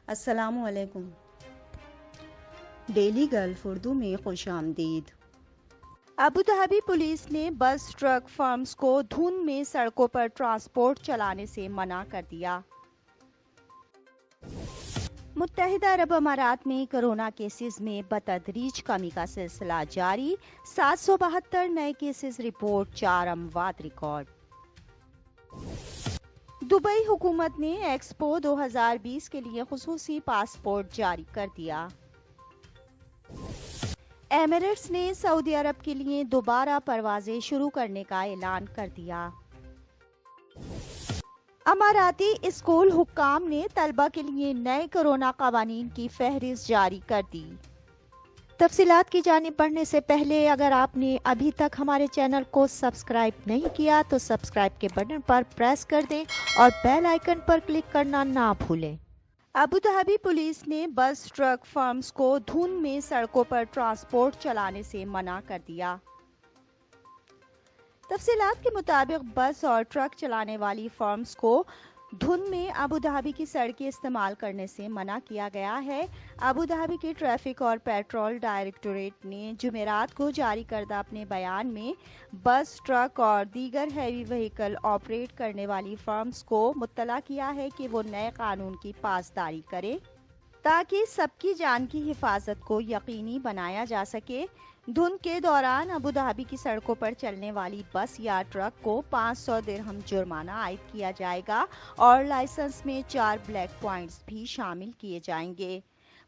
السلام علیکم۔ Daily golf Urdu میں خوش آمدید۔ ابوظہبی پولیس نے بس ٹرک فرمز کو دھند میں سڑکوں پر ٹرانسپورٹ چلانے سے منع کر دیا۔ متحدہ عرب امارات میں کرونا کیسز میں بتدریج کمی کا سلسلہ جاری، 772 نئے کیسز رپورٹ، 4 اموات ریکارڈ۔ دبئی حکومت نے ایکسپو 2020 کے لیے خصوصی پاسپورٹ جاری کر دیا۔ ایمریٹس نے سعودی عرب کے لیے دوبارہ پروازیں شروع کرنے کا اعلان کر دیا۔ اماراتی اسکول حکام نے طلبہ کے لیے نئے کرونا قوانین کی فہرست جاری کر دی۔ تفصیلات کی جانب بڑھنے سے پہلے اگر آپ نے ابھی تک ہمارے چینل کو سبسکرائب نہیں کیا تو سبسکرائب کے بٹن پر پریس کر دیں اور بیل آئیکن پر کلک کرنا نہ بھولیں۔ ابوظہبی پولیس نے بس ٹرک فرمز کو دھند میں سڑکوں پر ٹرانسپورٹ چلانے سے منع کر دیا۔ تفصیلات کے مطابق بس اور ٹرک چلانے والی فرمز کو دھند میں ابوظہبی کی سڑکیں استعمال کرنے سے منع کیا گیا ہے۔ ابوظہبی کے ٹریفک اور پیٹرول ڈائریکٹوریٹ نے جمعرات کو جاری کردہ اپنے بیان میں بس، ٹرک اور دیگر ہیوی وہیکل آپریٹ کرنے والی فرمز کو مطلع کیا ہے کہ وہ نئے قانون کی پاسداری کریں تاکہ سب کی جان کی حفاظت کو یقینی بنایا جا سکے۔ دھند کے دوران ابوظہبی کی سڑکوں پر چلنے والی بس یا ٹرک کو 500 درہم جرمانہ عائد کیا جائے گا اور لائسنس میں 4 بلیک پوائنٹس بھی شامل کیے جائیں گے۔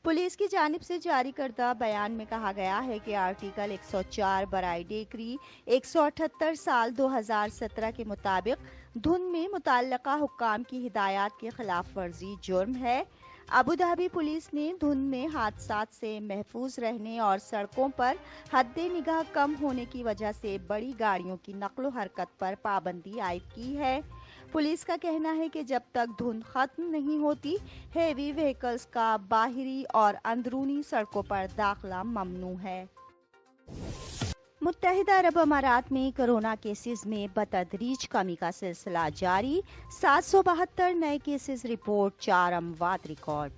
پولیس کی جانب سے جاری کردہ بیان میں کہا گیا ہے کہ آرٹیکل 104 برائے ڈیکری 178 سال 2017 کے مطابق دھند میں متعلقہ حکام کی ہدایات کی خلاف ورزی جرم ہے۔ ابوظہبی پولیس نے دھند میں حادثات سے محفوظ رہنے اور سڑکوں پر حد نگاہ کم ہونے کی وجہ سے بڑی گاڑیوں کی نقل و حرکت پر پابندی عائد کی ہے۔ پولیس کا کہنا ہے کہ جب تک دھند ختم نہیں ہوتی، ہیوی وہیکلز کا باہری اور اندرونی سڑکوں پر داخلہ ممنوع ہے۔ متحدہ عرب امارات میں کرونا کیسز میں بتدریج کمی کا سلسلہ جاری، 772 نئے کیسز رپورٹ، 4 اموات ریکارڈ۔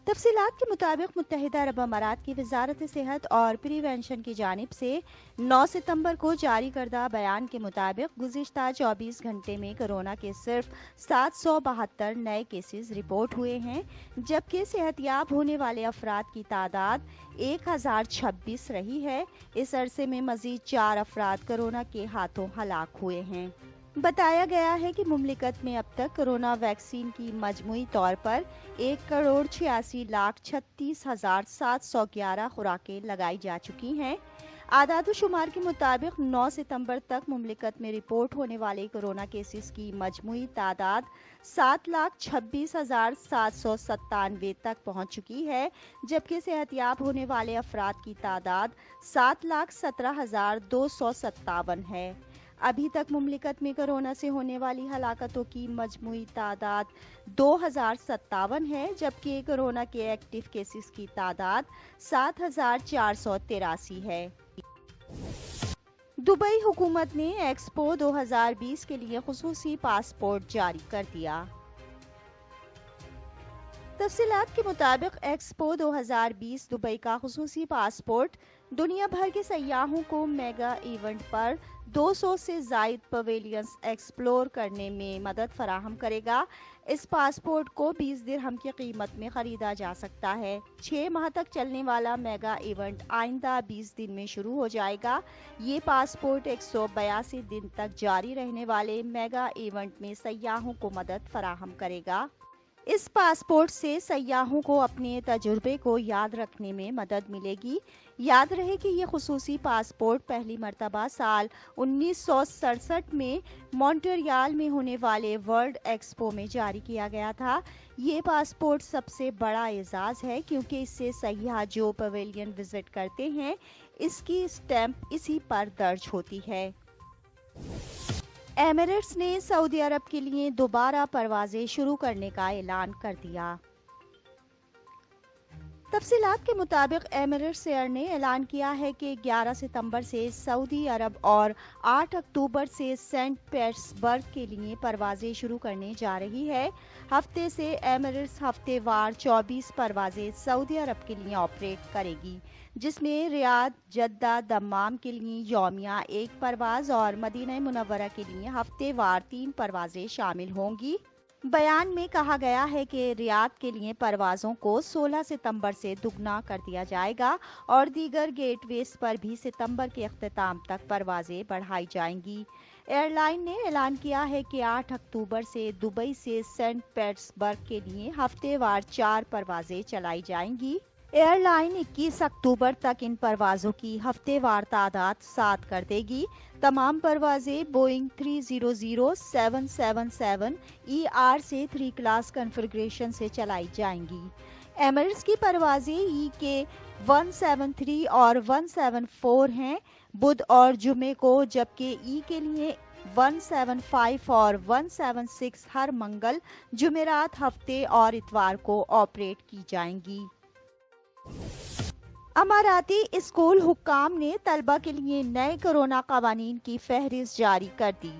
تفصیلات کے مطابق متحدہ عرب امارات کی وزارت صحت اور پریونشن کی جانب سے 9 ستمبر کو جاری کردہ بیان کے مطابق گزشتہ 24 گھنٹے میں کرونا کے صرف 772 نئے کیسز رپورٹ ہوئے ہیں، جبکہ صحت یاب ہونے والے افراد کی تعداد 1026 رہی ہے۔ اس عرصے میں مزید 4 افراد کرونا کے ہاتھوں ہلاک ہوئے ہیں۔ بتایا گیا ہے کہ مملکت میں اب تک کرونا ویکسین کی مجموعی طور پر 1,86,36,711 خوراکیں لگائی جا چکی ہیں۔ اعداد و شمار کے مطابق 9 ستمبر تک مملکت میں رپورٹ ہونے والے کرونا کیسز کی مجموعی تعداد 7,26,797 تک پہنچ چکی ہے، جبکہ صحت یاب ہونے والے افراد کی تعداد 7,17,257 ہے۔ ابھی تک مملکت میں کرونا سے ہونے والی ہلاکتوں کی مجموعی تعداد 2,057 ہے، جبکہ کرونا کے ایکٹیو کیسز کی تعداد 7,483 ہے۔ دبئی حکومت نے ایکسپو 2020 کے لیے خصوصی پاسپورٹ جاری کر دیا۔ تفصیلات کے مطابق ایکسپو 2020 دبئی کا خصوصی پاسپورٹ دنیا بھر کے سیاحوں کو میگا ایونٹ پر 200 سے زائد پویلینز ایکسپلور کرنے میں مدد فراہم کرے گا۔ اس پاسپورٹ کو 20 درہم کی قیمت میں خریدا جا سکتا ہے۔ 6 ماہ تک چلنے والا میگا ایونٹ آئندہ 20 دن میں شروع ہو جائے گا۔ یہ پاسپورٹ 182 دن تک جاری رہنے والے میگا ایونٹ میں سیاحوں کو مدد فراہم کرے گا۔ اس پاسپورٹ سے سیاحوں کو اپنے تجربے کو یاد رکھنے میں مدد ملے گی۔ یاد رہے کہ یہ خصوصی پاسپورٹ پہلی مرتبہ سال 1967 میں مونٹریال میں ہونے والے ورلڈ ایکسپو میں جاری کیا گیا تھا۔ یہ پاسپورٹ سب سے بڑا اعزاز ہے کیونکہ اس سے سیاح جو پویلین وزٹ کرتے ہیں، اس کی اسٹیمپ اسی پر درج ہوتی ہے۔ ایمریٹس نے سعودی عرب کے لیے دوبارہ پروازیں شروع کرنے کا اعلان کر دیا۔ تفصیلات کے مطابق ایمریٹس ایئر نے اعلان کیا ہے کہ 11 ستمبر سے سعودی عرب اور 8 اکتوبر سے سینٹ پیٹرزبرگ کے لیے پروازیں شروع کرنے جا رہی ہے۔ ہفتے سے ایمریٹس ہفتے وار 24 پروازیں سعودی عرب کے لیے آپریٹ کرے گی، جس میں ریاض، جدہ، دمام کے لیے یومیہ 1 پرواز اور مدینہ منورہ کے لیے ہفتے وار 3 پروازیں شامل ہوں گی۔ بیان میں کہا گیا ہے کہ ریاض کے لیے پروازوں کو 16 ستمبر سے دگنا کر دیا جائے گا اور دیگر گیٹ ویز پر بھی ستمبر کے اختتام تک پروازیں بڑھائی جائیں گی۔ ایئر لائن نے اعلان کیا ہے کہ 8 اکتوبر سے دبئی سے سینٹ پیٹرزبرگ کے لیے ہفتے وار 4 پروازیں چلائی جائیں گی۔ ایئر لائن 21 اکتوبر تک ان پروازوں کی ہفتے وار تعداد 7 کر دے گی۔ تمام پروازیں بوئنگ 300-777 سے 3 کلاس کنفیگریشن سے چلائی جائیں گی۔ ایمریٹس کی پروازیں کے 173 اور 174 ہیں بدھ اور جمعے کو، جبکہ کے لیے 175 اور 176 ہر منگل، جمعرات، ہفتے اور اتوار کو آپریٹ کی جائیں گی۔ اماراتی اسکول حکام نے طلبہ کے لیے نئے کورونا قوانین کی فہرست جاری کر دی۔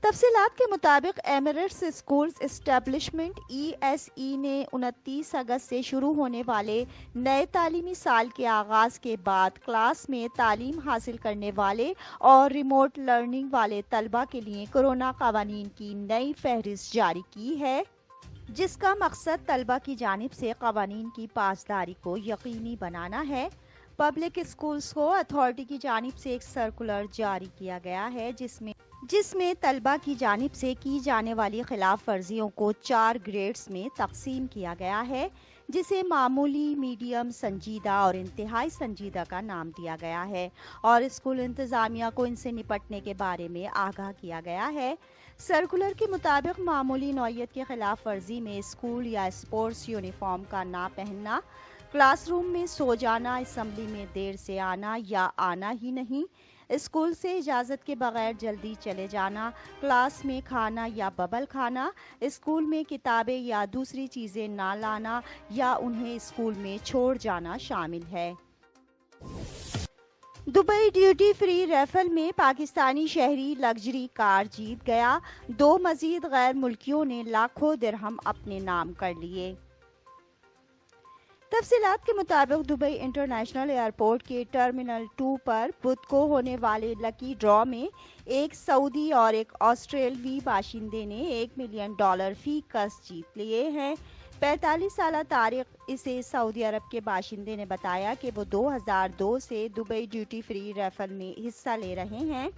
تفصیلات کے مطابق ایمریٹس اسکولز اسٹیبلشمنٹ ESE نے 29 اگست سے شروع ہونے والے نئے تعلیمی سال کے آغاز کے بعد کلاس میں تعلیم حاصل کرنے والے اور ریموٹ لرننگ والے طلبہ کے لیے کورونا قوانین کی نئی فہرست جاری کی ہے، جس کا مقصد طلبہ کی جانب سے قوانین کی پاسداری کو یقینی بنانا ہے۔ پبلک اسکولز کو اتھارٹی کی جانب سے ایک سرکولر جاری کیا گیا ہے جس میں طلبہ کی جانب سے کی جانے والی خلاف ورزیوں کو 4 گریڈز میں تقسیم کیا گیا ہے، جسے معمولی، میڈیم، سنجیدہ اور انتہائی سنجیدہ کا نام دیا گیا ہے، اور اسکول انتظامیہ کو ان سے نپٹنے کے بارے میں آگاہ کیا گیا ہے۔ سرکولر کے مطابق معمولی نوعیت کی خلاف ورزی میں اسکول یا اسپورٹس یونیفارم کا نہ پہننا، کلاس روم میں سو جانا، اسمبلی میں دیر سے آنا یا آنا ہی نہیں، اسکول سے اجازت کے بغیر جلدی چلے جانا، کلاس میں کھانا یا ببل کھانا، اسکول میں کتابیں یا دوسری چیزیں نہ لانا یا انہیں اسکول میں چھوڑ جانا شامل ہے۔ دبئی ڈیوٹی فری ریفل میں پاکستانی شہری لگژری کار جیت گیا، 2 مزید غیر ملکیوں نے لاکھوں درہم اپنے نام کر لیے۔ تفصیلات کے مطابق دبئی انٹرنیشنل ایئرپورٹ کے ٹرمینل 2 پر بدھ کو ہونے والے لکی ڈرا میں ایک سعودی اور ایک آسٹریلوی باشندے نے $1 ملین فی کس جیت لیے ہیں۔ 45 سالہ طارق اسے سعودی عرب کے باشندے نے بتایا کہ وہ 2002 سے دبئی ڈیوٹی فری ریفل میں حصہ لے رہے ہیں۔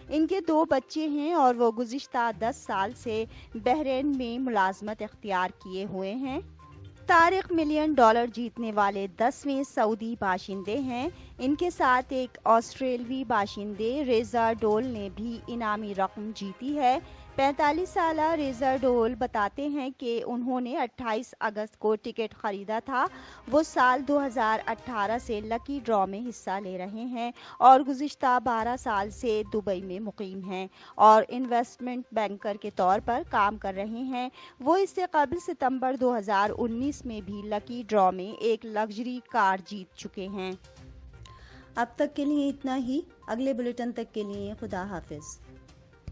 ان کے 2 بچے ہیں اور وہ گزشتہ 10 سال سے بحرین میں ملازمت اختیار کیے ہوئے ہیں۔ طارق $1 ملین جیتنے والے 10ویں سعودی باشندے ہیں۔ ان کے ساتھ ایک آسٹریلوی باشندے ریزا ڈول نے بھی انعامی رقم جیتی ہے۔ 45 سالہ ریزا ڈول بتاتے ہیں کہ انہوں نے 28 اگست کو ٹکٹ خریدا تھا۔ وہ سال 2018 سے لکی ڈرا میں حصہ لے رہے ہیں اور گزشتہ 12 سال سے دبئی میں مقیم ہیں اور انویسٹمنٹ بینکر کے طور پر کام کر رہے ہیں۔ وہ اس سے قبل ستمبر 2019 میں بھی لکی ڈرا میں ایک لگژری کار جیت چکے ہیں۔ اب تک کے لیے اتنا ہی، اگلے بلیٹن تک کے لیے خدا حافظ۔